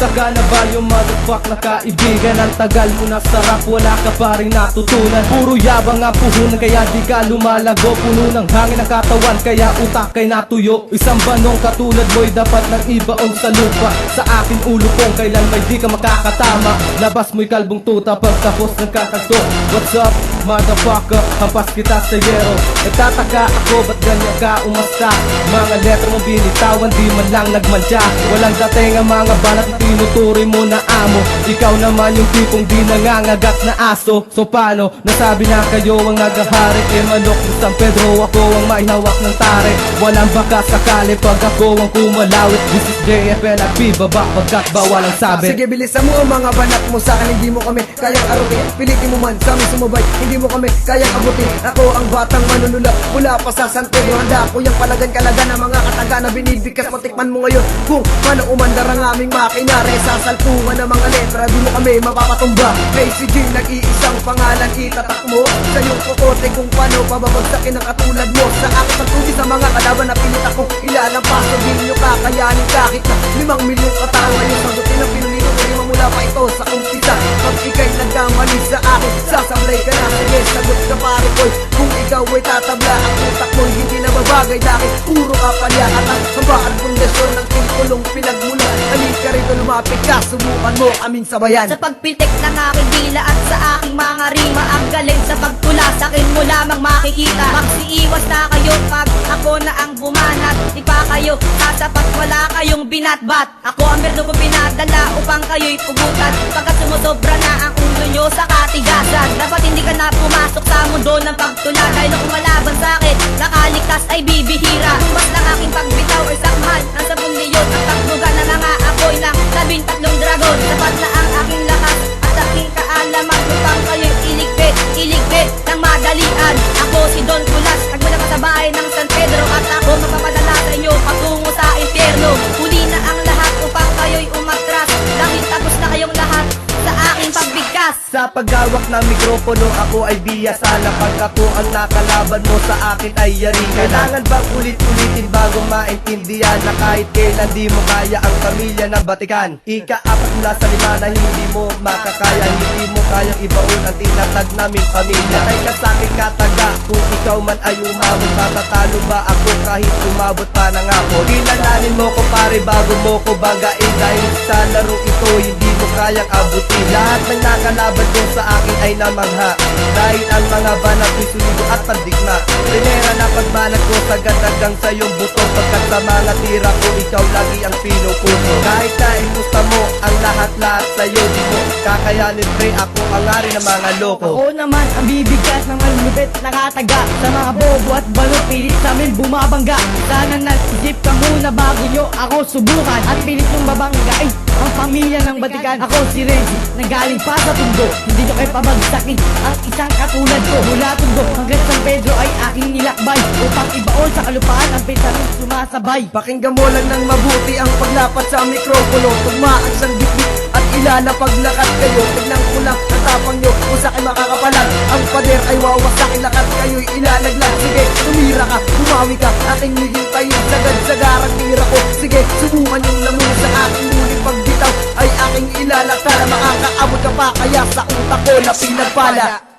Husga na ba yung motherfuck na kaibigan? Ang tagal mo na sarap, wala ka pa rin natutunan. Puro yabang ang puhunan, kaya di ka lumalago. Puno ng hangin ang katawan, kaya utak ay natuyo. Isang banong katulad mo'y dapat nang ibaon sa lupa. Sa akin ulo kong kailan may di ka makakatama. Labas mo'y kalbong tuta pagtapos ng kakagto. What's up, motherfucker? Hampas kita sa yero. Nagtataka ako, ba't ganyan ka umasta? Mga letra mo binitawan, di man lang nagmantya. Walang dating ang mga balat na tinuturi mo na amo. Ikaw naman yung tipong di nangangagat na aso. So paano? Nasabi na kayo ang nagahari. Manok ni San Pedro, ako ang may hawak ng tare. Walang baka sakali pag ako ang kumalawit. This is JFL at bibaba pagkat bawal ang sabi. Sige, bilisan mo ang mga banat mo sa akin. Hindi mo kami kayang arutin. Pilitin mo man sa amin sumabay. Hindi mo kami kayang abutin. Ako ang batang manunula mula pa sa San Pedro. Handa ko yung palagan-kalagan ng mga kataga na binibigas. Matikman mo ngayon kung paano umandar ang aming makinare. Sasalpungan ng mga letra, di mo kami mapapatumba. Hey, si G, nag-iisang pangalan itatak mo sa iyong kokote kung paano pababagsakin ang katulad mo. Sa akin pagtuti sa mga kalaban na pilit akong ilalampaso. Di nyo kakayanin kahit na 5 milyong katao. Ngayon sagutin ang pinulito ko, di mamula pa ito sa kumpisa. Pag ikay nagkamali sa akin, sasablay ka na. Sige, sagot ka pare boy, kung ikaw ay tatabla. Ang utak mo hindi na babagay dahil puro kapalya. At ang sambahan pundasyon ng kulong pinagmula. Halika rito, lumapit ka, subukan mo aming sabayan. Sa pagpitik ng aking dila at sa aking mga rima, ang galing sa pagtula, sa akin mo lamang makikita. Magsiiwas na kayo pag ako na ang bumanat. Di pa kayo sasapat, wala kayong binatbat. Ako ang merdo ko pinadala upang kayo'y pugutan. Pagkat sumusobra na ang ulo nyo sa katigasan, dapat hindi ka na pumasok sa mundo ng pagtula. Dahil kung malaban sa akin, nakaligtas ay bibihira. Mas lang aking pagbitaw ay sakmal ang 10 leyon at takbugan na mga apoy ng 13 dragon. Sapat na ang aking lakas at aking kaalaman upang kayo'y iligpit ng madalian. Ako si Don Kulas, nagmula pa sa bahay ng San Pedro, at ako mapapadala sa inyo patungo sa impyerno. Huli na ang lahat upang kayo'y umatras, dahil tapos na kayong lahat sa aking pagbigkas. Sa paghawak ng mikropono, ako ay biyasa na pag ako ang nakalaban mo sa akin ay yari. Kailangan bang ulit-ulitin bago maintindihan na kahit kailan di mo kaya ang pamilya ng Batikan? Ika-4 mula sa 5 na hindi mo makakaya. Hindi mo kayang ibaon ang tinatag naming pamilya. Patay ka sa akin kataga, kung ikaw man ay umabot. Matatalo ba ako kahit umabot pa ng ako? Kilalanin mo ko pare bago mo ko banggain. Dahil sa laro ito hindi mo kayang abutin. Lahat ng nakalaban ko sa akin ay namangha, dahil ang mga banat ay suligo at pandigma. Pinera na pagbanat ko sa gadagang sa iyong buto. Pagkat sa mga tira ko, ikaw lagi ang pinupuso. Kahit na imusta mo ang lahat-lahat sa'yo, di mo kakayanin pre, ako ang ari ng mga loko. Ako naman ang bibigkas ng malulupit na kataga. Sa mga bobo at balot, pilit namin bumabangga. Sana nag-isip ka muna bago nyo ako subukan. At pilit yung babanggain ang pamilya ng Batikan. Ako si Reggie, nanggaling pa sa Tondo. Hindi nyo kayo pabagsakin ang isang katulad ko. Mula Tondo hanggang San Pedro ay aking nilakbay, upang ibaon sa kalupaan ang pinsaling sumasabay. Pakinggan mo lang ng mabuti ang paglapat sa mikropono. Tugmaan sa dikdik at ilalapaglakat kayo. Tignan ko lang ang tapang nyo kung sa akin makakapalag. Ang pader ay wawasakin, lakat kayo'y ilalaglag. Sige, tumira ka, bumawi ka, aking hihintayin. Sagad-sagarang tira ko. Sige, subukan yung lamuna sa aking muling pagbitaw ay aking ilalak. Sana makakaabot ka pa, kaya sa utak ko na pinagpala.